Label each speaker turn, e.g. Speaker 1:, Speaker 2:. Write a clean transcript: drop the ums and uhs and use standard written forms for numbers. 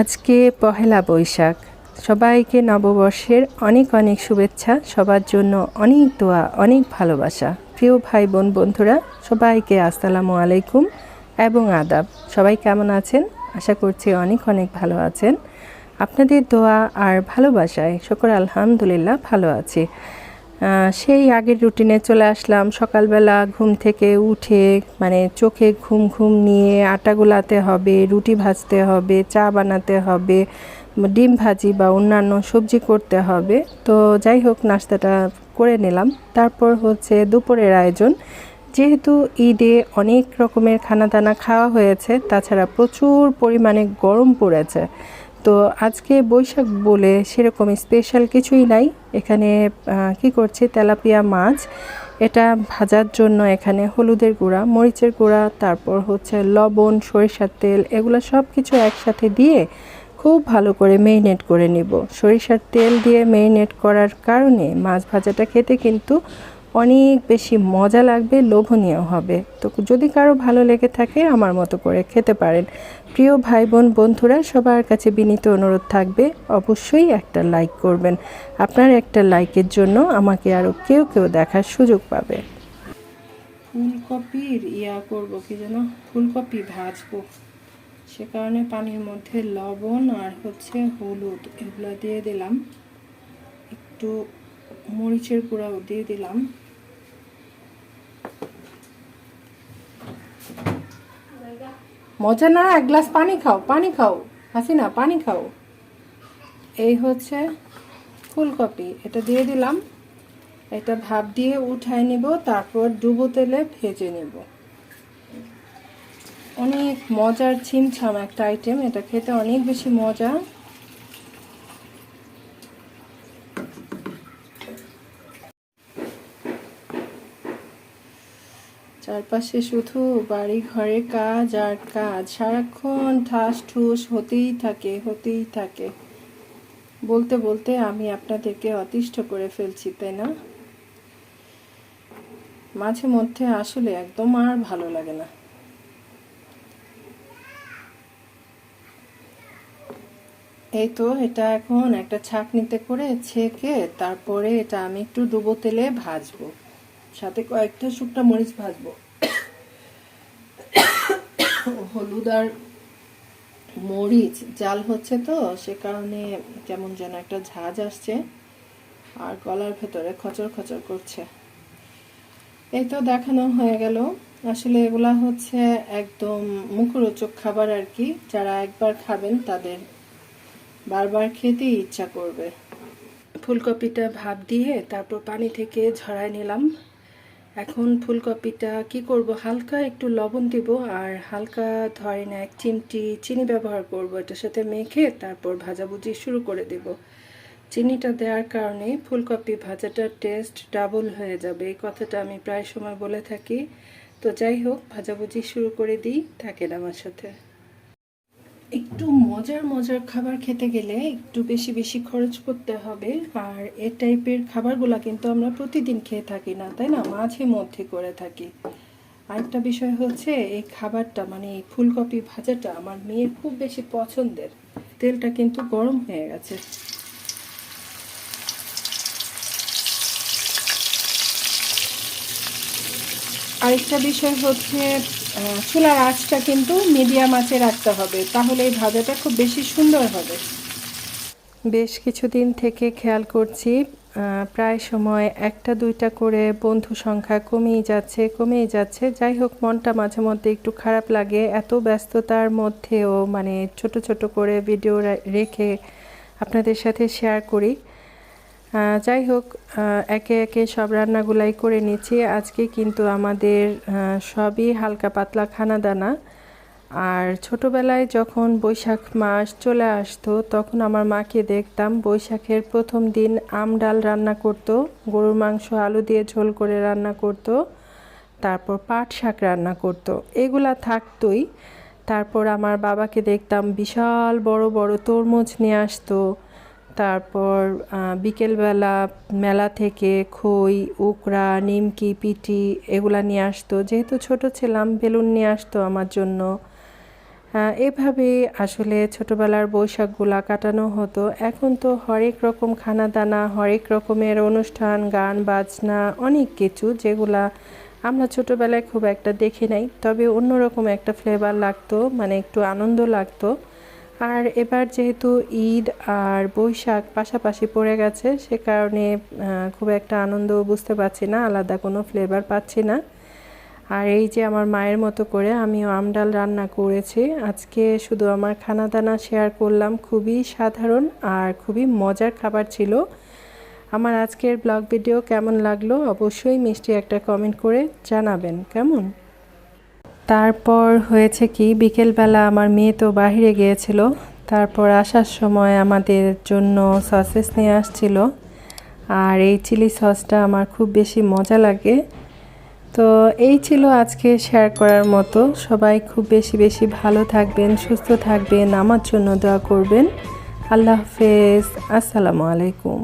Speaker 1: আজকে পহেলা বৈশাখ। সবাইকে নববর্ষের অনেক অনেক শুভেচ্ছা, সবার জন্য অনেক দোয়া, অনেক ভালোবাসা। প্রিয় ভাই বোন বন্ধুরা, সবাইকে আসসালামু আলাইকুম এবং আদাব। সবাই কেমন আছেন? আশা করছি অনেক অনেক ভালো আছেন। আপনাদের দোয়া আর ভালোবাসায় শুকর আলহামদুলিল্লাহ ভালো আছি। সেই আগের রুটিনে চলে আসলাম। সকালবেলা ঘুম থেকে উঠে চোখে ঘুম ঘুম নিয়ে আটা গোলাতে হবে, রুটি ভাজতে হবে, চা বানাতে হবে, ডিম ভাজি বা অন্যান্য সবজি করতে হবে। তো যাই হোক, নাস্তাটা করে নিলাম। তারপর হচ্ছে দুপুরের আয়োজন। যেহেতু ঈদে অনেক রকমের খানা দানা খাওয়া হয়েছে, তাছাড়া প্রচুর পরিমাণে গরম পড়েছে। তো আজকে বৈশাখ বলে সেরকম স্পেশাল কিছুই নাই। এখানে কি করছি, তেলাপিয়া মাছ, এটা ভাজার জন্য এখানে হলুদের গুঁড়া, মরিচের গুঁড়া, তারপর হচ্ছে লবণ, সরিষার তেল, এগুলো সব কিছু একসাথে দিয়ে খুব ভালো করে মেরিনেট করে নিব। সরিষার তেল দিয়ে মেরিনেট করার কারণে মাছ ভাজাটা খেতে কিন্তু অনেক বেশি মজা লাগবে, লোভনীয় হবে। তো যদি কারো ভালো লেগে থাকে আমার মতো করে খেতে পারেন। প্রিয় ভাই বোন বন্ধুরা, সবার কাছে বিনীত অনুরোধ থাকবে, অবশ্যই একটা লাইক করবেন। আপনার একটা লাইকের জন্য আমাকে আরও কেউ কেউ দেখার সুযোগ পাবে। ফুলকপির করব কি যেন, ফুলকপি ভাজবো, সে কারণে পানির মধ্যে লবণ আর হচ্ছে হলুদ এগুলো দিয়ে দিলাম, একটু মরিচের গুঁড়াও দিয়ে দিলাম। মজা না, এক গ্লাস পানি খাও, পানি খাও হাসিনা, পানি খাও। এই হচ্ছে ফুলকপি, এটা দিয়ে দিলাম। এটা ভাপ দিয়ে উঠাই নিব, তারপর ডুবো তেলে ভেজে নেব। অনেক মজার ছিমছাম একটা আইটেম, এটা খেতে অনেক বেশি মজা। চারপাশে শুধু বাড়ি ঘরে কাজ আর কাজ, সারাক্ষণ ঠাস ঠুস হতেই থাকে। বলতে বলতে আমি আপনাদেরকে অতিষ্ঠ করে ফেলছি, তাই না? মাঝে মধ্যে আসলে একদম আর ভালো লাগে না। এই তো, এটা এখন একটা ছাঁকনিতে করে ছেঁকে তারপরে এটা আমি একটু ডুবো তেলে ভাজবো, সাথে কয়েকটা শুকনো মরিচ ভাজবো। হলুদ আর মরিচ জাল হচ্ছে তো, সে কারণে কেমন যেন একটা ঝাঁজ আসছে আর গলার ভেতরে খচর খচর করছে। এই তো দেখানো হয়ে গেল। আসলে এগুলা হচ্ছে একদম মুখরোচক খাবার আর কি, যারা একবার খাবেন তাদের বারবার খেতেই ইচ্ছা করবে। ফুলকপিটা ভাপ দিয়ে তারপর পানি থেকে ঝরাই নিলাম। এখন ফুলকপিটা কি করব, হালকা একটু লবণ দিব আর হালকা ধরেন 1 চিমটি চিনি ব্যবহার করব, এটার সাথে মেখে তারপর ভাজাভুজি শুরু করে দেব। চিনিটা দেওয়ার কারণে ফুলকপি ভাজাটার টেস্ট ডাবল হয়ে যাবে, এই কথাটা আমি প্রায় সময় বলে থাকি। তো যাই হোক, ভাজাভুজি শুরু করে দিই, থাকেন আমার সাথে। একটু মজার মজার খাবার খেতে গেলে একটু বেশি বেশি খরচ করতে হবে। আর এই টাইপের খাবারগুলো কিন্তু আমরা প্রতিদিন খেয়ে থাকি না, তাই না? মাঝে মধ্যে করে থাকি। আরেকটা বিষয় হচ্ছে, এই খাবারটা এই ফুলকপি ভাজাটা আমার মেয়ের খুব বেশি পছন্দের। তেলটা কিন্তু গরম হয়ে গেছে। আরেকটা বিষয় হচ্ছে, চুলার আঁচটা কিন্তু মিডিয়াম আঁচে রাখতে হবে, তাহলে এই ভাজাটা খুব বেশি সুন্দর হবে। বেশ কিছুদিন থেকে খেয়াল করছি, প্রায় সময় একটা দুইটা করে বন্ধু সংখ্যা কমেই যাচ্ছে। যাই হোক, মনটা মাঝে মধ্যে একটু খারাপ লাগে। এত ব্যস্ততার মধ্যেও ছোট ছোট করে ভিডিও রেখে আপনাদের সাথে শেয়ার করি। যাই হোক, একে একে সব রান্নাগুলাই করে নিচ্ছি। আজকে কিন্তু আমাদের সবই হালকা পাতলা খানা দানা। আর ছোটবেলায় যখন বৈশাখ মাস চলে আসতো, তখন আমার মাকে দেখতাম বৈশাখের প্রথম দিন আম ডাল রান্না করত, গরুর মাংস আলু দিয়ে ঝোল করে রান্না করত, তারপর পাট শাক রান্না করত, এগুলা থাকতোই। তারপর আমার বাবাকে দেখতাম বিশাল বড় বড় তরমুজ নিয়ে আসতো। তারপর বিকেলবেলা মেলা থেকে খই, উকড়া, নিমকি, পিঠি এগুলা নিয়ে আসতো। যেহেতু ছোট ছিলাম, বেলুন নিয়ে আসতো আমার জন্য। এভাবে আসলে ছোটোবেলার বৈশাখগুলা কাটানো হতো। এখন তো হরেক রকম খানা দানা, হরেক রকমের অনুষ্ঠান, গান বাজনা, অনেক কিছু যেগুলা আমরা ছোটোবেলায় খুব একটা দেখি নাই, তবে অন্যরকম একটা ফ্লেভার লাগতো, মানে একটু আনন্দ লাগতো। আর এবার যেহেতু ঈদ আর বৈশাখ পাশাপাশি পড়ে গেছে, সে কারণে খুব একটা আনন্দ বুঝতে পারছি না, আলাদা কোনো ফ্লেভার পাচ্ছি না। আর এই যে আমার মায়ের মতো করে আমিও আমডাল রান্না করেছি আজকে। শুধু আমার খানা দানা শেয়ার করলাম, খুবই সাধারণ আর খুবই মজার খাবার ছিল। আমার আজকের ব্লগ ভিডিও কেমন লাগলো অবশ্যই মিষ্টি একটা কমেন্ট করে জানাবেন কেমন। তারপর হয়েছে কি, বিকেলবেলা আমার মেয়ে তো বাহিরে গিয়েছিল, তারপর আসার সময় আমাদের জন্য সসেস নিয়ে আসছিল। আর এই চিলি সসটা আমার খুব বেশি মজা লাগে। তো এই ছিল আজকে শেয়ার করার মতো। সবাই খুব বেশি বেশি ভালো থাকবেন, সুস্থ থাকবেন, আমার জন্য দোয়া করবেন। আল্লাহ হাফেজ, আসসালামু আলাইকুম।